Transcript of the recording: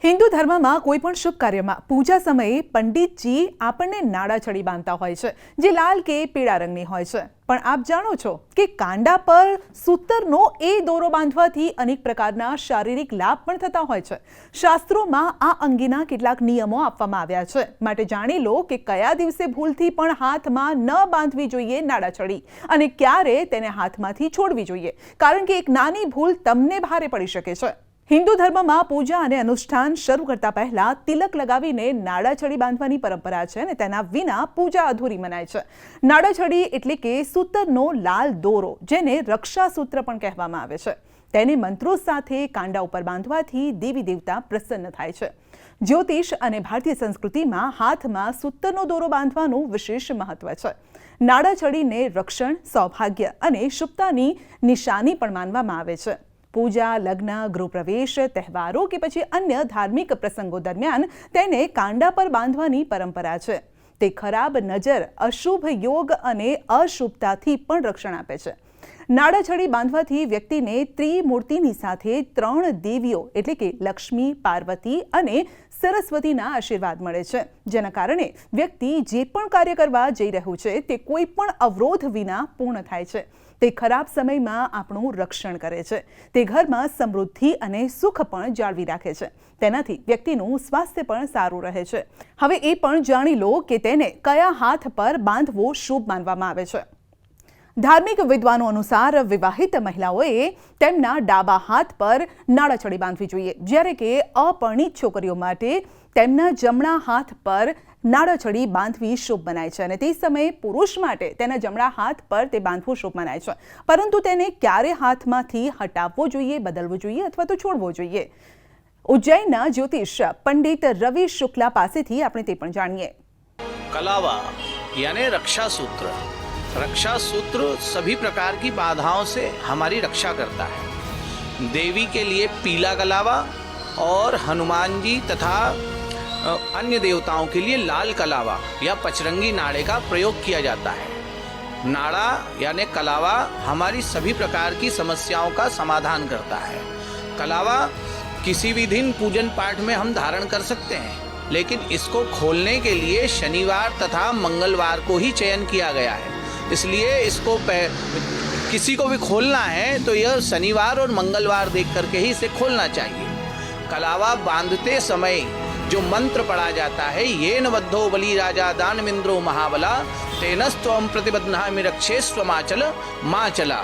હિન્દુ ધર્મમાં કોઈ પણ શુભ કાર્યમાં પૂજા સમયે પંડિતજી આપણને નાડાછડી બાંધતા હોય છે, જે લાલ કે પીળા રંગની હોય છે। પણ આપ જાણો છો કે કાંડા પર સૂતરનો એ દોરો બાંધવાથી અનેક પ્રકારના શારીરિક લાભ પણ થતા હોય છે। શાસ્ત્રોમાં આ અંગેના કેટલાક નિયમો આપવામાં આવ્યા છે, માટે જાણી લો કે કયા દિવસે ભૂલથી પણ હાથમાં ન બાંધવી જોઈએ નાડાછડી અને ક્યારે તેને હાથમાંથી છોડવી જોઈએ, કારણ કે એક નાની ભૂલ તમને ભારે પડી શકે છે। હિન્દુ ધર્મમાં પૂજા અને અનુષ્ઠાન શરૂ કરતા પહેલા તિલક લગાવીને નાડાછડી બાંધવાની પરંપરા છે અને તેના વિના પૂજા અધૂરી મનાય છે। નાડાછડી એટલે કે સૂતરનો લાલ દોરો, જેને રક્ષાસૂત્ર પણ કહેવામાં આવે છે। તેને મંત્રો સાથે કાંડા ઉપર બાંધવાથી દેવી દેવતા પ્રસન્ન થાય છે। જ્યોતિષ અને ભારતીય સંસ્કૃતિમાં હાથમાં સૂતરનો દોરો બાંધવાનું વિશેષ મહત્વ છે। નાડાછડીને રક્ષણ, સૌભાગ્ય અને શુભતાની નિશાની પણ માનવામાં આવે છે। પૂજા, લગ્ન, ગૃહપ્રવેશ, તહેવારો કે પછી અન્ય ધાર્મિક પ્રસંગો દરમિયાન તેને કાંડા પર બાંધવાની પરંપરા છે। તે ખરાબ નજર, અશુભ યોગ અને અશુભતાથી પણ રક્ષણ આપે છે। નાડાછડી બાંધવાથી વ્યક્તિને ત્રિમૂર્તિની સાથે 3 દેવીઓ એટલે કે લક્ષ્મી, પાર્વતી અને સરસ્વતીના આશીર્વાદ મળે છે, જેના કારણે વ્યક્તિ જે પણ કાર્ય કરવા જઈ રહ્યું છે તે કોઈ પણ અવરોધ વિના પૂર્ણ થાય છે। તે ખરાબ સમયમાં આપણું રક્ષણ કરે છે। તે ઘરમાં સમૃદ્ધિ અને સુખ પણ જાળવી રાખે છે। તેનાથી વ્યક્તિનું સ્વાસ્થ્ય પણ સારું રહે છે। હવે એ પણ જાણી લો કે તેને કયા હાથ પર બાંધવો શુભ માનવામાં આવે છે। ધાર્મિક વિદ્વાનો અનુસાર વિવાહિત મહિલાઓએ તેમના ડાબા હાથ પર નાડાછડી બાંધવી જોઈએ, જ્યારે કે અપરિણીત છોકરીઓ માટે તેમના જમણા હાથ પર નાડાછડી બાંધવી શુભ મનાય છે અને તે સમયે પુરુષ માટે તેના જમણા હાથ પર તે બાંધવું શુભ મનાય છે, પરંતુ તેને ક્યારે હાથમાંથી હટાવવો જોઈએ, બદલવો જોઈએ અથવા તો છોડવો જોઈએ, ઉજ્જૈનના જ્યોતિષ પંડિત રવિ શુક્લા પાસેથી આપણે તે પણ જાણીએ। कलावा यानी रक्षा सूत्र। रक्षा सूत्र सभी प्रकार की बाधाओं से हमारी रक्षा करता है। देवी के लिए पीला कलावा और हनुमान जी तथा अन्य देवताओं के लिए लाल कलावा या पचरंगी नाड़े का प्रयोग किया जाता है। नाड़ा यानी कलावा हमारी सभी प्रकार की समस्याओं का समाधान करता है। कलावा किसी भी दिन पूजन पाठ में हम धारण कर सकते हैं, लेकिन इसको खोलने के लिए शनिवार तथा मंगलवार को ही चयन किया गया है। इसलिए इसको किसी को भी खोलना है तो यह शनिवार और मंगलवार देख करके ही इसे खोलना चाहिए। कलावा बांधते समय जो मंत्र पढ़ा जाता है, ये न बद्धो बलि राजा दानवेंद्रो महाबला तेनस्त्वं प्रतिबध्नामि रक्षेस्व माचल माचला।